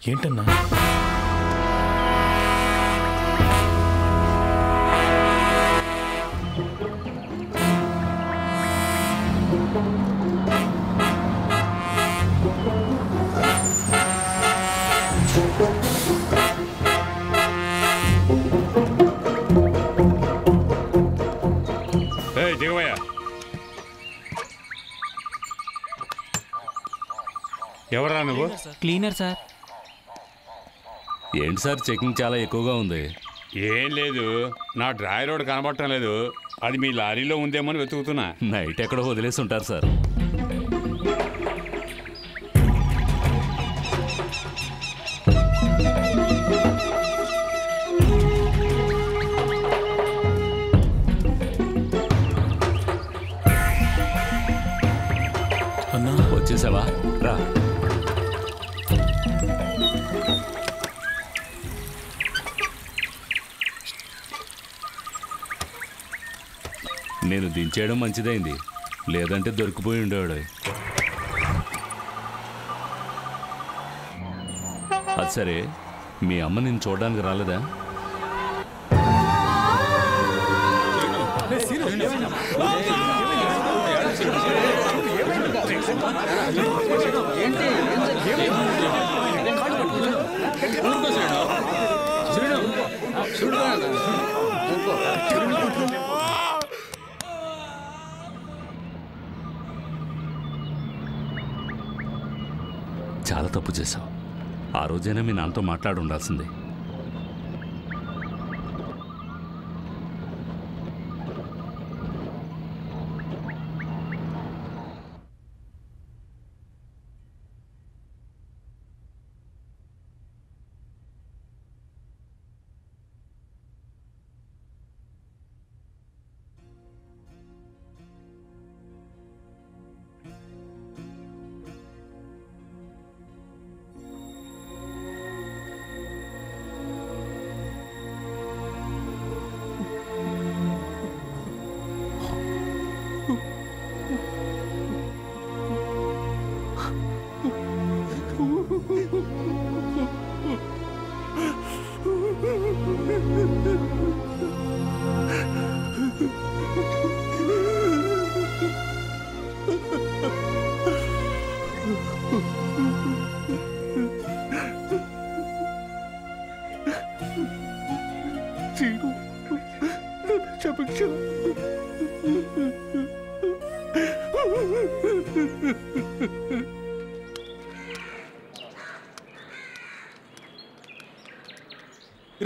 ఏంటన్నా? దిగవయ్యా. ఎవరా నువ్వు? Cleaner sir. ఏంటి సార్ చెకింగ్ చాలా ఎక్కువగా ఉంది? ఏం లేదు, నా డ్రాయర్ రోడ్ కనబడటం లేదు, అది మీ లారీలో ఉందేమో అని వెతుకుతున్నా. నైట్ ఎక్కడో వదిలేసి ఉంటారు సార్. అన్నా వచ్చేసావా? రా. నేను దించేయడం మంచిదైంది, లేదంటే దొరికిపోయి ఉండేవాడు. అది సరే, మీ అమ్మ నిన్ను చూడడానికి రాలేదా? చాలా తప్పు చేశావు. ఆ రోజైనా మీ నాన్నతో మాట్లాడి ఉండాల్సిందే.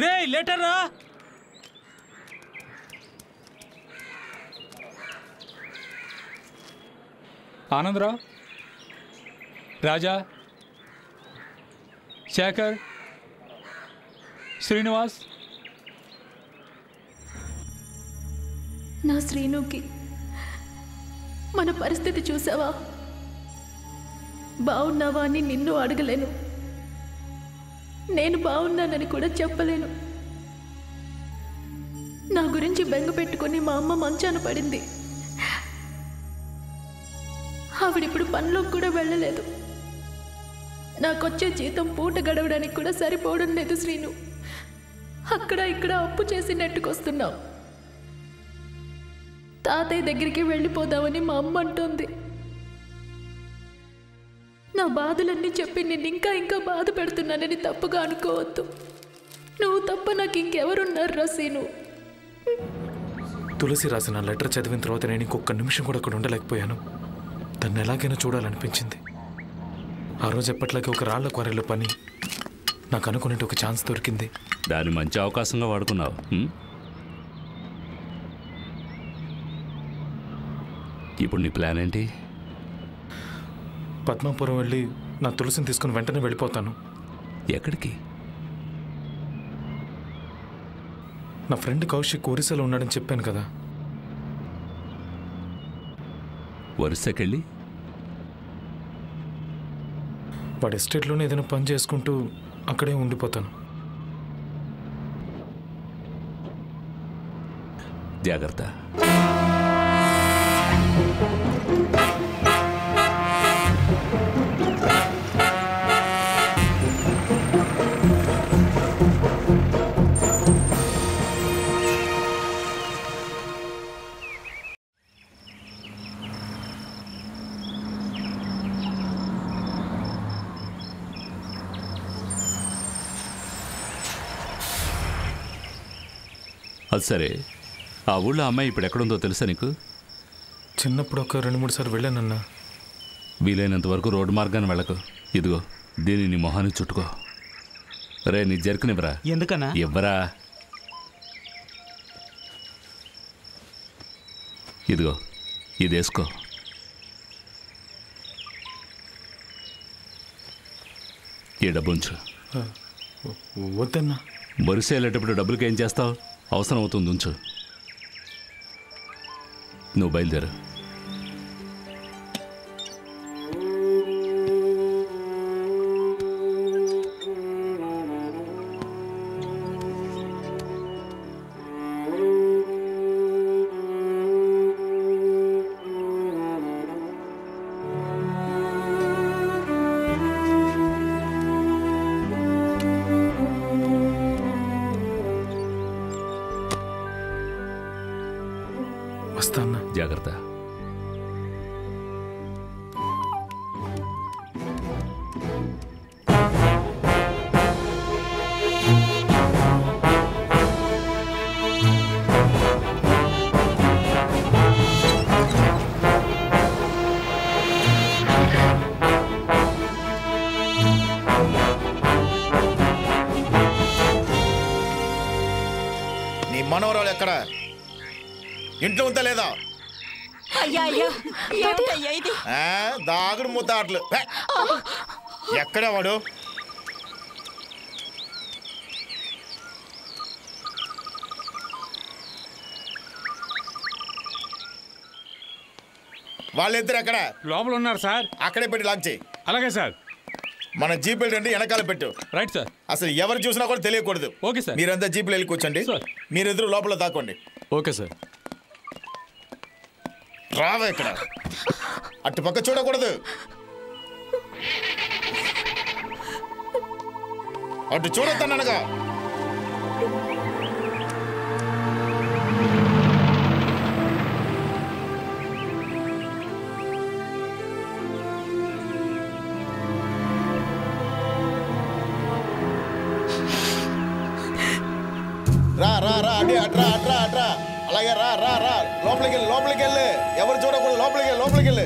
రే లెటర్ రా. ఆనందరావు, రాజా, శేఖర్, శ్రీనివాస్. నా శ్రీనుకి మన పరిస్థితి చూసావా? బాగున్నావా అని నిన్ను అడగలేను, నేను బాగున్నానని కూడా చెప్పలేను. నా గురించి బెంగ పెట్టుకుని మా అమ్మ మంచాన పడింది. ఆవిడిప్పుడు పనిలోకి కూడా వెళ్ళలేదు. నాకొచ్చే జీతం పూట గడవడానికి కూడా సరిపోవడం లేదు శ్రీను. అక్కడ ఇక్కడ అప్పు చేసి నెట్టుకొస్తున్నావు. తాతయ్య దగ్గరికి వెళ్ళిపోదామని మా అమ్మ అంటోంది. నా బాధలన్నీ చెప్పి నేను ఇంకా ఇంకా బాధ పెడుతున్నానని తప్పుగా అనుకోవద్దు. నువ్వు తప్ప నాకు ఇంకెవరున్నారు రసీను? తులసి రాసిన లెటర్ చదివిన తర్వాత నేను ఇంకొక నిమిషం కూడా అక్కడ ఉండలేకపోయాను. తను ఎలాగైనా చూడాలనిపించింది. ఆ రోజు ఎప్పట్లాగే ఒక రాళ్ల క్వారీలో పని నాకు అనుకునేట్టు ఒక ఛాన్స్ దొరికింది. దాన్ని మంచి అవకాశంగా వాడుకున్నావు. ఇప్పుడు నీ ప్లాన్ ఏంటి? పద్మాపురం వెళ్ళి నా తులసిని తీసుకుని వెంటనే వెళ్ళిపోతాను. ఎక్కడికి? నా ఫ్రెండ్ కౌశిక్ ఒరిస్సాలో ఉన్నాడని చెప్పాను కదా. ఒరిస్సాకెళ్ళి వాడి ఎస్టేట్లోనే ఏదైనా పని చేసుకుంటూ అక్కడే ఉండిపోతాను. జాగ్రత్త. అది సరే, ఆ ఊళ్ళో అమ్మాయి ఇప్పుడు ఎక్కడుందో తెలుసా నీకు? చిన్నప్పుడు ఒక 2-3 సార్లు వెళ్ళానన్నా. వీలైనంత వరకు రోడ్డు మార్గాన్ని వెళ్ళకు. ఇదిగో దీన్ని నీ మొహాన్ని చుట్టుకో. రే, నీ జర్కనివ్వరా. ఎందుకన్నా? ఇవ్వరా. ఇదిగో ఇది వేసుకో. ఈ డబ్బు ఉంచు. వద్దన్నా. బొరిసే వెళ్ళేటప్పుడు డబ్బులకి ఏం చేస్తావు? అవసరం అవుతుంది, ఉంచు. నువ్వు బయలుదేరు. వస్తా అన్నా. జాగ్రత్త. నీ మనవరాలు ఎక్కడ? ఇంట్లో ఉందా లేదా? దాగుడు ముద్దాట్లు. ఎక్కడే వాడు? వాళ్ళిద్దరు ఎక్కడ? లోపల ఉన్నారు సార్. అక్కడే పెట్టి లాక్ చేయి. అలాగే సార్. మన జీపులు రండి, వెనకాల పెట్టు. Right sir. అసలు ఎవరు చూసినా కూడా తెలియకూడదు. Okay sir. మీరంతా జీపులు వెళ్ళి కూర్చోండి. మీరిద్దరు లోపల దాక్కోండి. Okay sir. రావా ఇక్కడ. అటు పక్క చూడకూడదు. అటు చూడొద్దనగా. రా రా రా అడి అట్రా అట్రా అట్రా. అలాగే రా రా రా. లోపలికి వెళ్ళి ఎవరు చూడకూడదు. లోపలికి వెళ్ళి